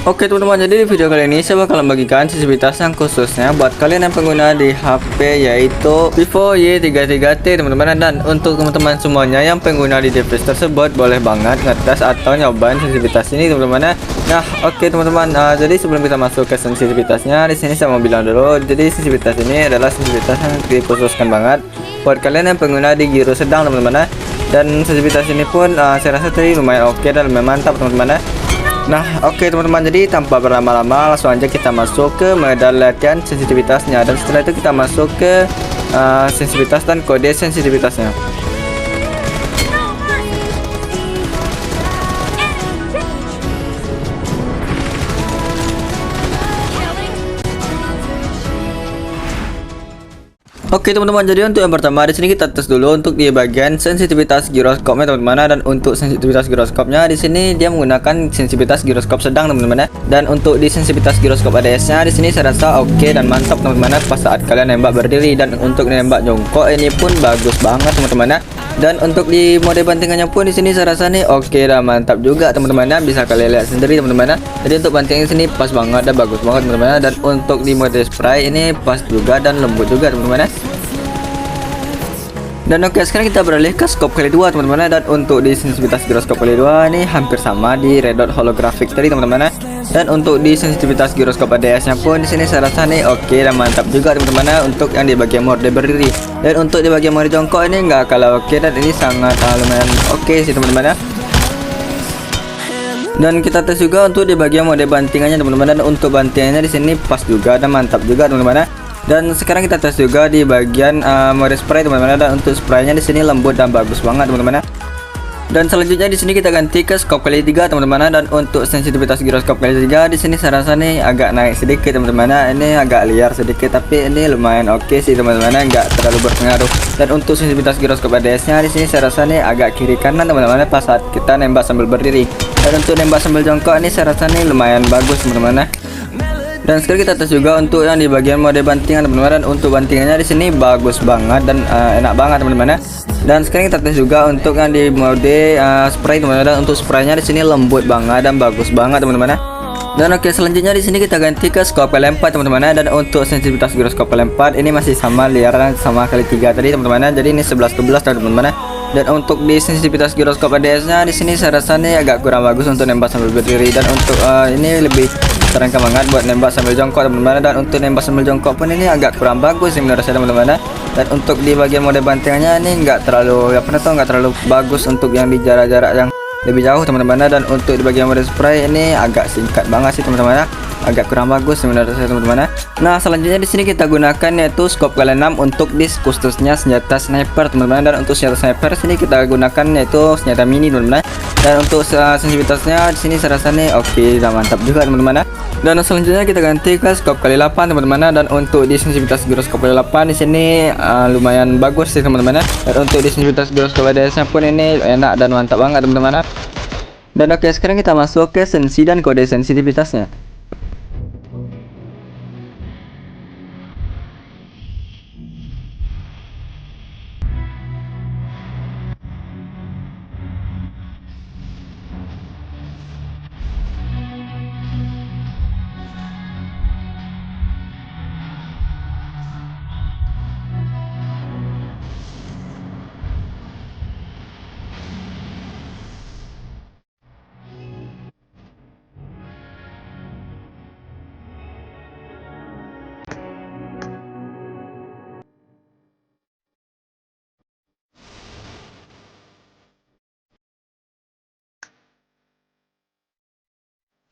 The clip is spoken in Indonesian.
Oke teman-teman, jadi di video kali ini saya bakalan bagikan sensitivitas yang khususnya buat kalian yang pengguna di HP yaitu Vivo Y33T teman-teman. Dan untuk teman-teman semuanya yang pengguna di device tersebut boleh banget ngetes atau nyobain sensitivitas ini teman-teman. Nah oke teman-teman, jadi sebelum kita masuk ke sensitivitasnya, di sini saya mau bilang dulu, jadi sensitivitas ini adalah sensitivitas yang dikhususkan banget buat kalian yang pengguna di giro sedang teman-teman. Dan sensitivitas ini pun saya rasa tadi lumayan oke dan lumayan mantap teman-teman. Nah oke teman-teman, jadi tanpa berlama-lama langsung aja kita masuk ke modal latihan sensitivitasnya. Dan setelah itu kita masuk ke sensitivitas dan kode sensitivitasnya. Oke teman-teman, jadi untuk yang pertama di sini kita tes dulu untuk di bagian sensitivitas giroskopnya teman-teman. Dan untuk sensitivitas giroskopnya di sini dia menggunakan sensitivitas giroskop sedang teman-teman. Dan untuk di sensitivitas giroskop ADS-nya di sini saya rasa oke dan mantap teman-teman pas saat kalian nembak berdiri. Dan untuk nembak jongkok ini pun bagus banget teman-teman. Dan untuk di mode bantingannya pun di sini saya rasa nih oke dan mantap juga teman-teman. Bisa kalian lihat sendiri teman-teman. Jadi untuk bantingan sini pas banget dan bagus banget teman-teman. Dan untuk di mode spray ini pas juga dan lembut juga teman-teman. Dan oke, sekarang kita beralih ke scope kali 2 teman-teman. Dan untuk di sensitivitas giroskop kali 2 ini hampir sama di red dot holographic tadi teman-teman. Dan untuk di sensitivitas giroskop ADS-nya pun di sini saya rasa nih oke dan mantap juga teman-teman untuk yang di bagian mode berdiri. Dan untuk di bagian mode jongkok ini nggak kalah oke dan ini sangat lumayan oke sih teman-teman. Dan kita tes juga untuk di bagian mode bantingannya teman-teman. Dan untuk bantingannya di sini pas juga dan mantap juga teman-teman. Dan sekarang kita tes juga di bagian mode spray teman-teman. Dan untuk spraynya di sini lembut dan bagus banget teman-teman. Dan selanjutnya di sini kita ganti ke scope kali 3 teman-teman. Dan untuk sensitivitas giroskop kali 3 di sini saya rasa nih agak naik sedikit teman-teman. Ini agak liar sedikit tapi ini lumayan oke sih teman-teman, nggak terlalu berpengaruh. Dan untuk sensitivitas giroskop ADS-nya di sini saya rasa nih agak kiri kanan teman-teman pas saat kita nembak sambil berdiri. Dan untuk nembak sambil jongkok ini saya rasa nih lumayan bagus teman-teman. Dan sekarang kita tes juga untuk yang di bagian mode bantingan teman-teman. Dan untuk bantingannya di sini bagus banget dan enak banget teman-teman. Dan sekarang kita tes juga untuk yang di mode spray teman-teman. Dan untuk spraynya di sini lembut banget dan bagus banget teman-teman. Dan oke, selanjutnya di sini kita ganti ke scope L4 teman-teman. Dan untuk sensitivitas giroskop L4 ini masih sama liar sama kali 3 tadi teman-teman. Jadi ini 11-12 teman-teman. Dan untuk di sensitivitas giroskop ADS-nya di sini saya rasa nih agak kurang bagus untuk nembak sambil berdiri. Dan untuk ini lebih terangkan banget buat nembak sambil jongkok teman-teman. Dan untuk nembak sambil jongkok pun ini agak kurang bagus sih menurut saya teman-teman. Dan untuk di bagian mode bantingannya ini nggak terlalu nggak terlalu bagus untuk yang di jarak-jarak yang lebih jauh teman-teman. Dan untuk di bagian mode spray ini agak singkat banget sih teman-teman, agak kurang bagus menurut saya teman-teman. Nah selanjutnya di sini kita gunakan yaitu scope kali 6 untuk di khususnya senjata sniper teman-teman. Dan untuk senjata sniper sini kita gunakan yaitu senjata mini teman-teman. Dan untuk sensitivitasnya di sini saya rasa nih oke dan mantap juga teman-teman. Dan selanjutnya kita ganti ke scope kali 8 teman-teman. Dan untuk di sensitivitas giroskop kali 8 di sini lumayan bagus sih teman-teman. Dan untuk di sensitivitas giroskop ADS-nya pun ini enak dan mantap banget teman-teman. Dan oke, sekarang kita masuk ke sensi dan kode sensitivitasnya.